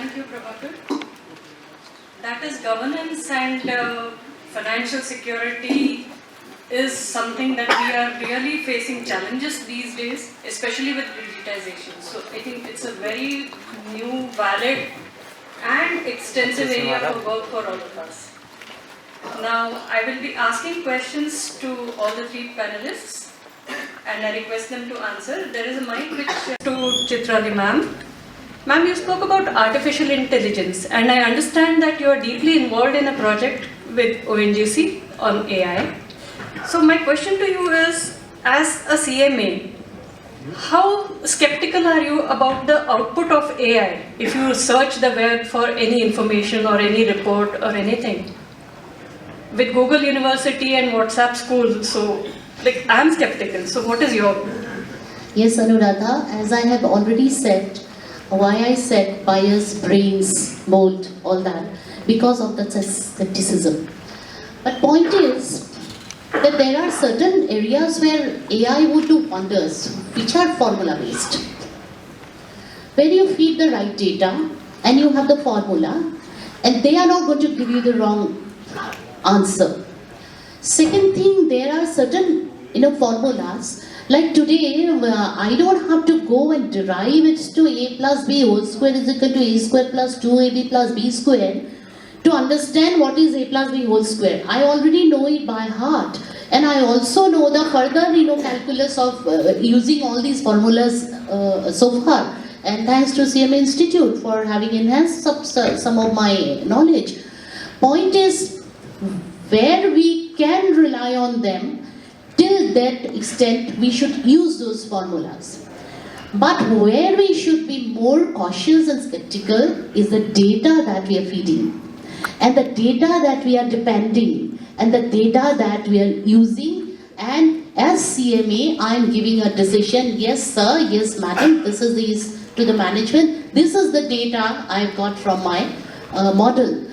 Thank you, Prabhakar. That is, governance and financial security is something that we are really facing challenges these days, especially with digitization. So I think it's a very new, valid and extensive area of work for all of us. Now, I will be asking questions to all the three panelists and I request them to answer. There is a mic which to Chitrali ma'am. Ma'am, you spoke about artificial intelligence and I understand that you are deeply involved in a project with ONGC on AI. So my question to you is, as a CMA, how skeptical are you about the output of AI if you search the web for any information or any report or anything? With Google University and WhatsApp School, so like I'm skeptical. So what is your view? Yes, Anuradha, as I have already said, why I said bias, brains, mold, all that, because of the skepticism. But point is that there are certain areas where AI would do wonders, which are formula based. Where you feed the right data and you have the formula, and they are not going to give you the wrong answer. Second thing, there are certain formulas. Like today, I don't have to go and derive it to a plus b whole square is equal to a square plus 2ab plus b square to understand what is a plus b whole square. I already know it by heart, and I also know the further calculus of using all these formulas so far. And thanks to CMA Institute for having enhanced some of my knowledge. Point is, where we can rely on them, till that extent we should use those formulas. But where we should be more cautious and skeptical is the data that we are feeding, and the data that we are depending, and the data that we are using. And as CMA, I am giving a decision, yes sir, yes madam, this is to the management, this is the data I have got from my model.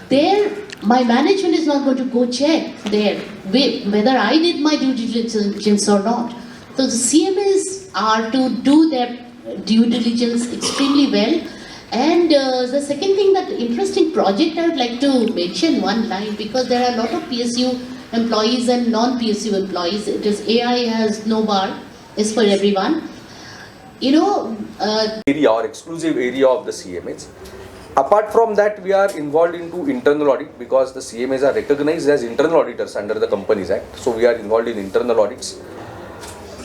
There, my management is not going to go check there whether I did my due diligence or not. So the CMAs are to do their due diligence extremely well. And the second thing, that interesting project, I would like to mention one line, because there are a lot of PSU employees and non-PSU employees. It is AI has no bar, is for everyone. Area or exclusive area of the CMAs. Apart from that, we are involved into internal audit because the CMAs are recognized as internal auditors under the Companies Act. So we are involved in internal audits.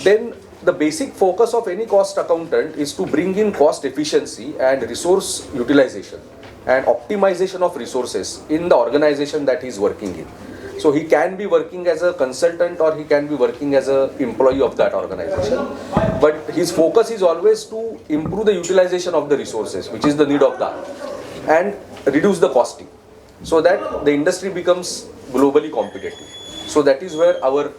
Then the basic focus of any cost accountant is to bring in cost efficiency and resource utilization and optimization of resources in the organization that he is working in. So he can be working as a consultant or he can be working as an employee of that organization. But his focus is always to improve the utilization of the resources, which is the need of the hour, and reduce the costing so that the industry becomes globally competitive. So that is where our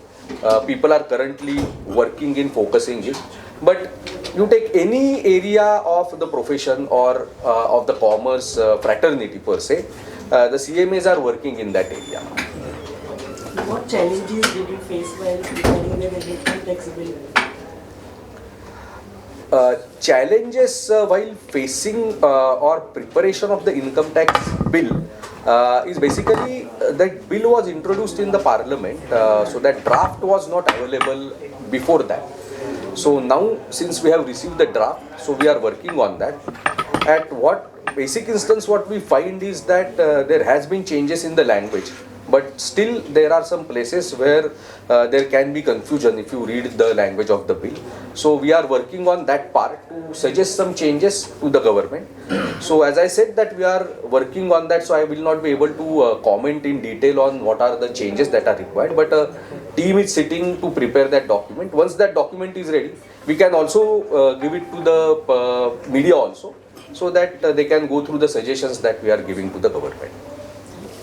people are currently working in, focusing in. But you take any area of the profession or of the commerce fraternity per se, the CMAs are working in that area. What challenges did you face while preparing the income tax bill? Challenges while facing or preparation of the income tax bill is basically that bill was introduced in the parliament, so that draft was not available before that. So now, since we have received the draft, so we are working on that. At what basic instance, what we find is that there has been changes in the language, but still there are some places where there can be confusion if you read the language of the bill. So we are working on that part to suggest some changes to the government. So as I said that we are working on that, so I will not be able to comment in detail on what are the changes that are required, but a team is sitting to prepare that document. Once that document is ready, we can also give it to the media also, so that they can go through the suggestions that we are giving to the government.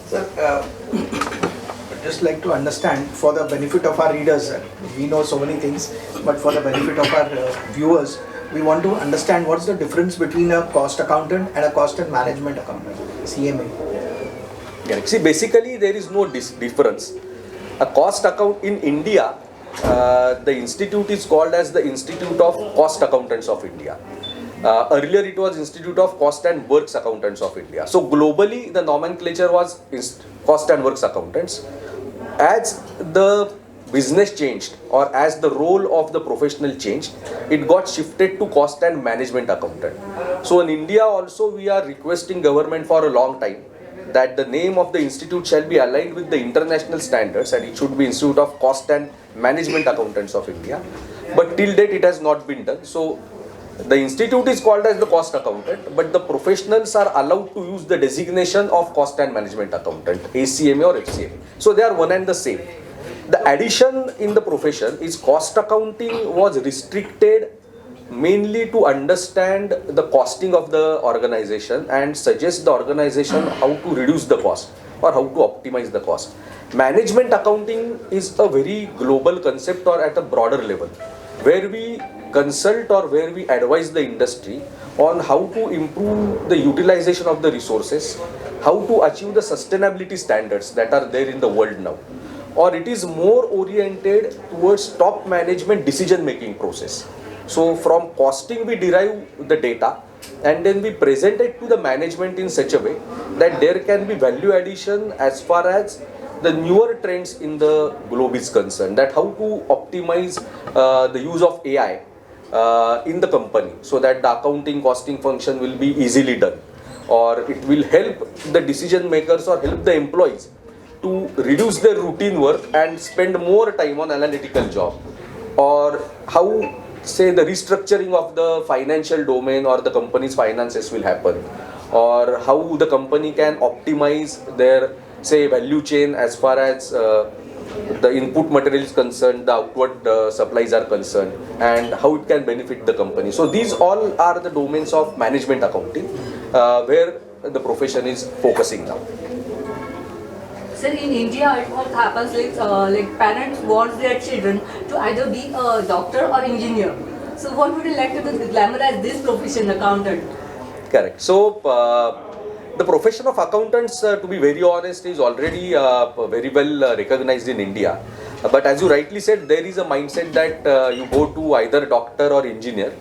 Sir, I'd just like to understand, for the benefit of our readers, we know so many things, but for the benefit of our viewers, we want to understand what's the difference between a cost accountant and a cost and management accountant, CMA. Yeah, see, basically there is no difference. A cost account in India, the institute is called as the Institute of Cost Accountants of India. Earlier it was Institute of Cost and Works Accountants of India. So globally the nomenclature was Cost and Works Accountants. As the business changed, or as the role of the professional changed, it got shifted to Cost and Management Accountant. So in India also we are requesting government for a long time that the name of the institute shall be aligned with the international standards and it should be Institute of Cost and Management Accountants of India. But till date it has not been done. So the institute is called as the cost accountant, but the professionals are allowed to use the designation of cost and management accountant, ACMA or FCMA. So they are one and the same. The addition in the profession is cost accounting was restricted mainly to understand the costing of the organization and suggest the organization how to reduce the cost or how to optimize the cost. Management accounting is a very global concept or at a broader level, where we consult or where we advise the industry on how to improve the utilization of the resources, how to achieve the sustainability standards that are there in the world now. Or it is more oriented towards top management decision making process. So from costing we derive the data and then we present it to the management in such a way that there can be value addition as far as the newer trends in the globe is concerned, that how to optimize the use of AI in the company so that the accounting costing function will be easily done, or it will help the decision makers or help the employees to reduce their routine work and spend more time on analytical job, or how say the restructuring of the financial domain or the company's finances will happen, or how the company can optimize their say value chain as far as the input material is concerned, the outward supplies are concerned, and how it can benefit the company. So these all are the domains of management accounting where the profession is focusing now. Sir, in India, it what happens like parents want their children to either be a doctor or engineer. So what would you like to glamorize this profession, accountant? Correct. So the profession of accountants, to be very honest, is already very well recognized in India. But as you rightly said, there is a mindset that you go to either doctor or engineer.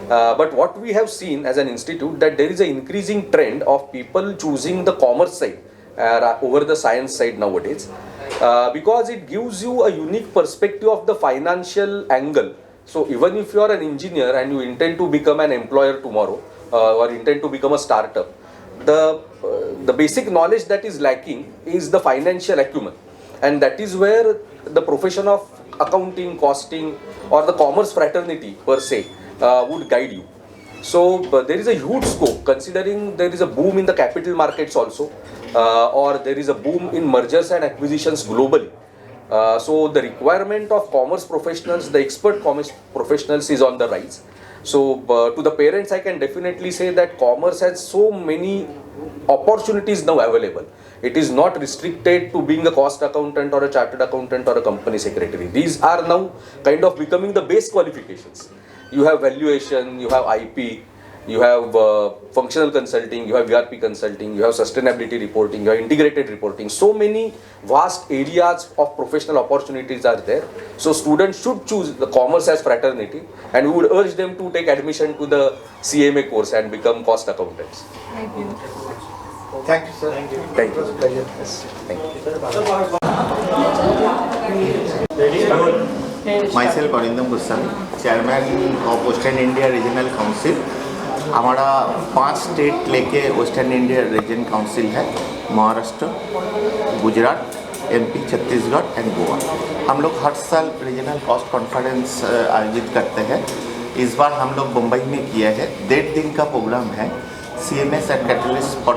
But what we have seen as an institute, that there is an increasing trend of people choosing the commerce side over the science side nowadays, because it gives you a unique perspective of the financial angle. So even if you are an engineer and you intend to become an employer tomorrow or intend to become a startup, the basic knowledge that is lacking is the financial acumen, and that is where the profession of accounting, costing, or the commerce fraternity per se would guide you. So there is a huge scope, considering there is a boom in the capital markets also, or there is a boom in mergers and acquisitions globally. So the requirement of commerce professionals, the expert commerce professionals, is on the rise. So to the parents, I can definitely say that commerce has so many opportunities now available. It is not restricted to being a cost accountant or a chartered accountant or a company secretary. These are now kind of becoming the base qualifications. You have valuation, you have IP, you have functional consulting, you have VRP consulting, you have sustainability reporting, you have integrated reporting. So many vast areas of professional opportunities are there. So students should choose the commerce as fraternity, and we would urge them to take admission to the CMA course and become cost accountants. Thank you. Thank you, sir. Thank you. Thank It you. was a pleasure. Yes. Thank you. Myself Arindam Goswami, Chairman of Western India Regional Council. हमारा 5 state लेके western India region council है, Maharashtra, Gujarat, MP, Chhattisgarh and Goa. हम लोग हर साल regional cost conference आयोजित करते हैं। इस बार हम लोग मुंबई में किया है। 1.5 दिन का प्रोग्राम है, CMA and catalyst for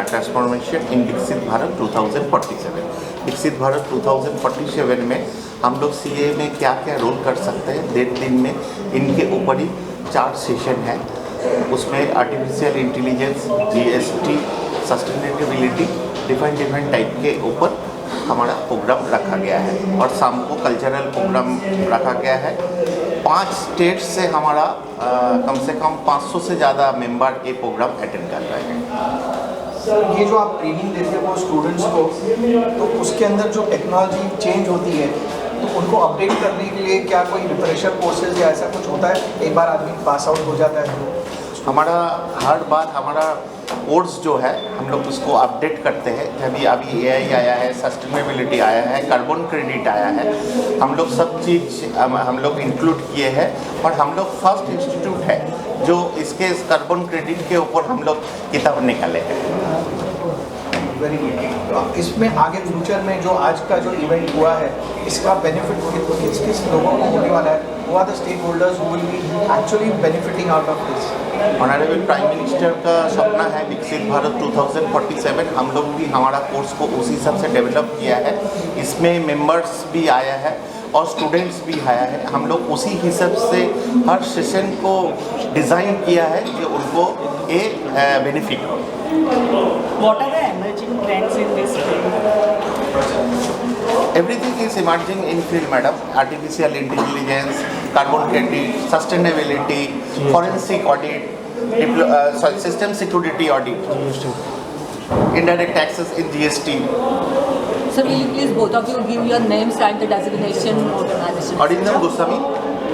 transformation in विकसित भारत 2047। विकसित भारत 2047 में हम लोग CMA में क्या क्या रोल कर सकते हैं, 1.5 दिन में इनके ऊपर ही 4 सेशन है। उसमें artificial intelligence, GST, sustainability, different type के ऊपर हमारा प्रोग्राम रखा गया है, और शाम को कल्चरल प्रोग्राम रखा गया है। 5 स्टेट से हमारा कम से कम 500 से ज़्यादा मेंबर ये प्रोग्राम अटेंड कर रहे हैं। सर, ये जो आप ट्रेनिंग देते हो स्टूडेंट्स को, तो उसके अंदर जो टेक्नोलॉजी चेंज होती है, तो उनको अपडेट करने के लिए क्या कोई रिफ्रेशर कोर्सेज या ऐसा कुछ होता है? एक बार आदमी पास आउट हो जाता है तो हमारा हर बार हमारा कोर्स जो है हम लोग उसको अपडेट करते हैं। अभी AI आया है, सस्टेनेबिलिटी आया है, कार्बन क्रेडिट आया है, हम लोग सब चीज़ हम लोग इंक्लूड किए हैं। और हम लोग फर्स्ट इंस्टीट्यूट है जो इसके कार्बन क्रेडिट के ऊपर हम लोग किताब निकाले हैं। Very good. इसमें आगे फ्यूचर में जो आज का जो इवेंट हुआ है, इसका बेनिफिट किस किस लोगों को होने वाला है? Who are the stakeholders who will be actually benefiting out of this? Honourable prime minister का सपना है विकसित भारत 2047। हम लोग भी हमारा कोर्स को उसी हिसाब से डेवलप किया है। इसमें मेंबर्स भी आया है और स्टूडेंट्स भी आया है। हम लोग उसी हिसाब से हर सेशन को डिज़ाइन किया है कि उनको ये बेनिफिट हो। What are the emerging trends in this field? Everything is emerging in field, madam. Artificial intelligence, carbon credit, sustainability, forensic audit, system security audit, indirect taxes in GST. So will you please both of you give your names and the designation organization? Arindam Goswami,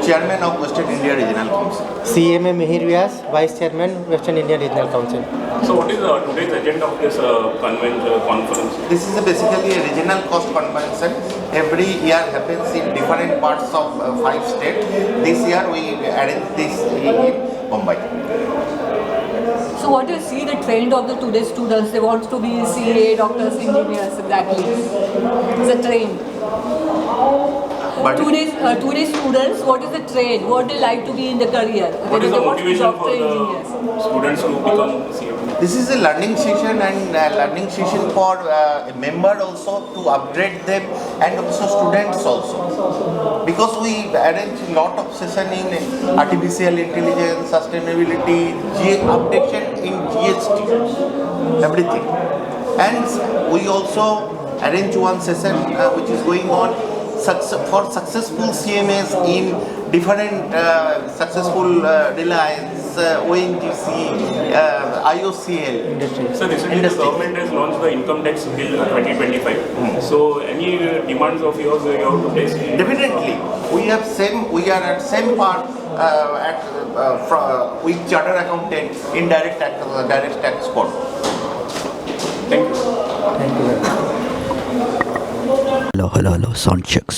Chairman of Western India Regional Council. CMA Mihir Vyas, Vice Chairman, Western India Regional Council. So what is today's agenda of this conference? This is basically a regional cost convention. Every year happens in different parts of 5 states. This year we arranged this in Mumbai. So what do you see the trend of the today's students? They want to be CA, doctors, engineers, exactly. It's a trend. But Today's students, what is the trend? What they like to be in the career? What is the They want to be motivation doctor, for engineers. the students to become CMA? this is a learning session and learning session for a member also to upgrade them and also students also. Because we arrange a lot of session in artificial intelligence, sustainability, updation in GST, everything. And we also arrange one session which is going on for successful CMAs in different successful Reliance, ONGC, IOCL. So recently the government has launched the income tax bill 2025. So any demands of yours you have to place? Definitely, we are at same part with charter accountant in direct tax code. Thank you. Thank you very much. Hello, sound check.